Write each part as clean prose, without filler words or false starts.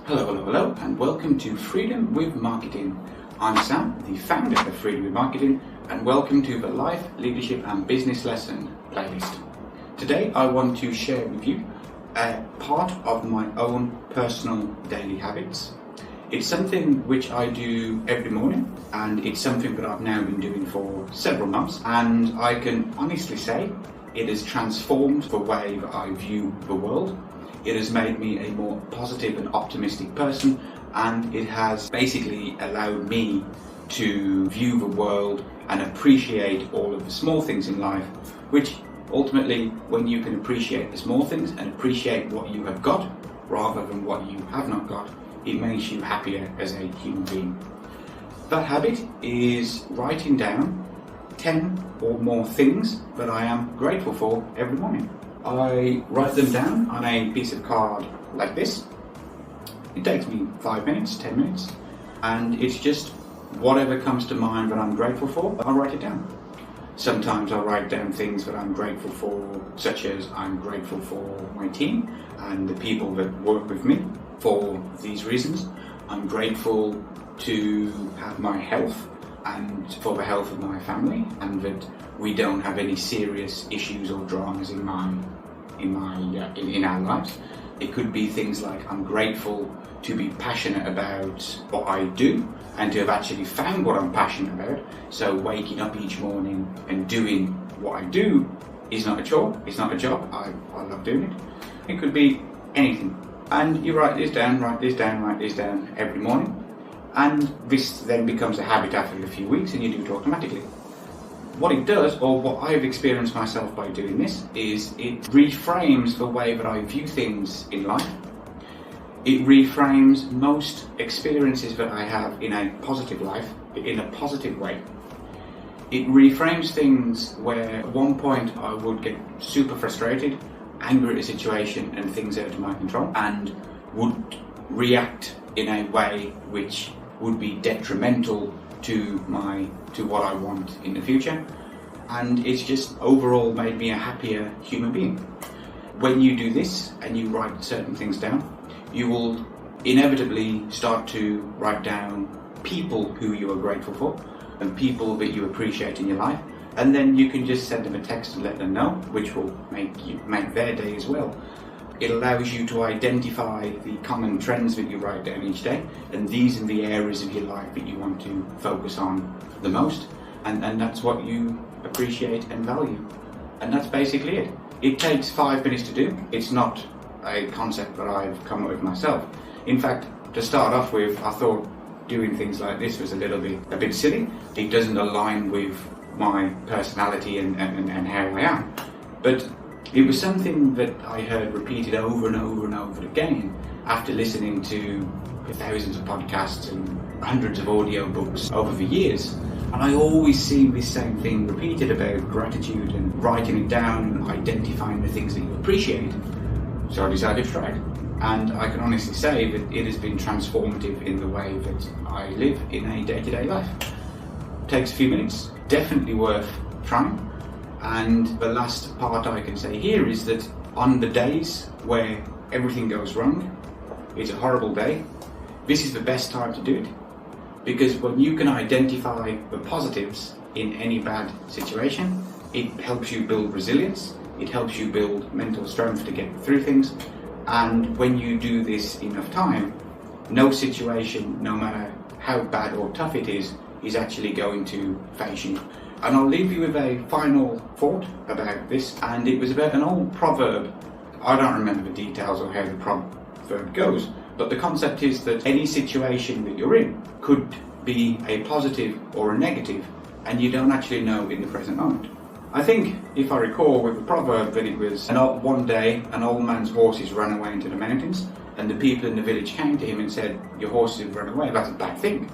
Hello, and welcome to Freedom with Marketing. I'm Sam, the founder of Freedom with Marketing, and welcome to the Life, Leadership and Business Lesson playlist. Today I want to share with you a part of my own personal daily habits. It's something which I do every morning, and it's something that I've now been doing for several months, and I can honestly say it has transformed the way that I view the world. It has made me a more positive and optimistic person, and it has basically allowed me to view the world and appreciate all of the small things in life, which ultimately, when you can appreciate the small things and appreciate what you have got rather than what you have not got, it makes you happier as a human being. That habit is writing down 10 or more things that I am grateful for every morning. I write them down on a piece of card like this. It takes me 5 minutes, 10 minutes, and it's just whatever comes to mind that I'm grateful for, I'll write it down. Sometimes I'll write down things that I'm grateful for, such as I'm grateful for my team and the people that work with me for these reasons. I'm grateful to have my health and for the health of my family, and that we don't have any serious issues or dramas in our lives. It could be things like I'm grateful to be passionate about what I do and to have actually found what I'm passionate about. So waking up each morning and doing what I do is not a chore, it's not a job, I love doing it. It could be anything. And you write this down every morning. And this then becomes a habit after a few weeks, and you do it automatically. What it does, or what I've experienced myself by doing this, is it reframes the way that I view things in life. It reframes most experiences that I have in a positive life, in a positive way. It reframes things where at one point I would get super frustrated, angry at a situation and things out of my control, and would react in a way which would be detrimental to what I want in the future, and it's just overall made me a happier human being. When you do this and you write certain things down, you will inevitably start to write down people who you are grateful for and people that you appreciate in your life, and then you can just send them a text and let them know, which will make their day as well. It allows you to identify the common trends that you write down each day, and these are the areas of your life that you want to focus on the most, and that's what you appreciate and value. And that's basically it. It takes 5 minutes to do. It's not a concept that I've come up with myself. In fact, to start off with, I thought doing things like this was a bit silly. It doesn't align with my personality and how I am. But it was something that I heard repeated over and over again after listening to thousands of podcasts and hundreds of audio books over the years. And I always see this same thing repeated about gratitude and writing it down and identifying the things that you appreciate. So I decided to try it. And I can honestly say that it has been transformative in the way that I live in a day-to-day life. It takes a few minutes, definitely worth trying. And the last part I can say here is that on the days where everything goes wrong, it's a horrible day, this is the best time to do it. Because when you can identify the positives in any bad situation, it helps you build resilience, it helps you build mental strength to get through things. And when you do this enough time, no situation, no matter how bad or tough it is actually going to faze you. And I'll leave you with a final thought about this, and it was about an old proverb. I don't remember the details of how the proverb goes, but the concept is that any situation that you're in could be a positive or a negative, and you don't actually know in the present moment. I think, if I recall with the proverb, that it was one day an old man's horses ran away into the mountains, and the people in the village came to him and said, "Your horses have run away, that's a bad thing."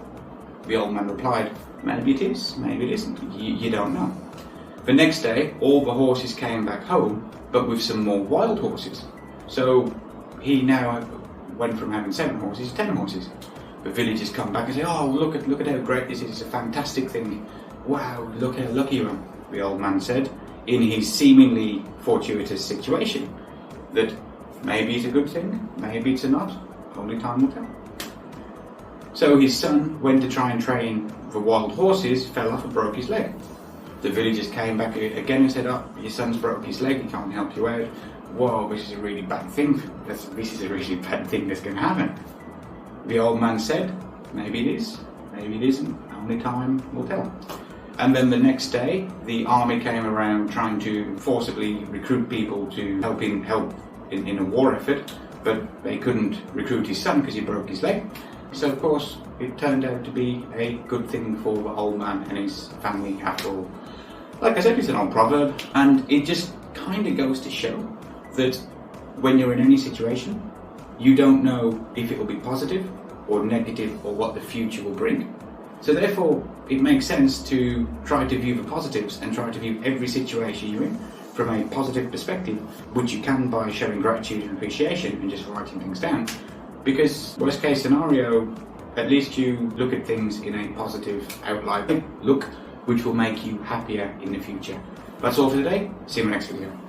The old man replied, "Maybe it is, maybe it isn't, you don't know." The next day, all the horses came back home, but with some more wild horses. So he now went from having 7 horses to 10 horses. The villagers come back and say, "Oh, look at how great this is, it's a fantastic thing. Wow, look how lucky you are," the old man said, in his seemingly fortuitous situation. That maybe it's a good thing, maybe it's not. only time will tell. So his son went to try and train for wild horses, fell off and broke his leg. The villagers came back again and said, "Oh, your son's broke his leg, he can't help you out. Whoa, this is a really bad thing. This is a really bad thing that's going to happen." The old man said, "Maybe it is, maybe it isn't, only time will tell." And then the next day, the army came around trying to forcibly recruit people to help in a war effort, but they couldn't recruit his son because he broke his leg. So of course, it turned out to be a good thing for the old man and his family after all. Like I said, it's an old proverb, and it just kind of goes to show that when you're in any situation, you don't know if it will be positive or negative or what the future will bring. So therefore, it makes sense to try to view the positives and try to view every situation you're in from a positive perspective, which you can by showing gratitude and appreciation and just writing things down. Because worst case scenario, at least you look at things in a positive outline look, which will make you happier in the future. That's all for today. See you in the next video.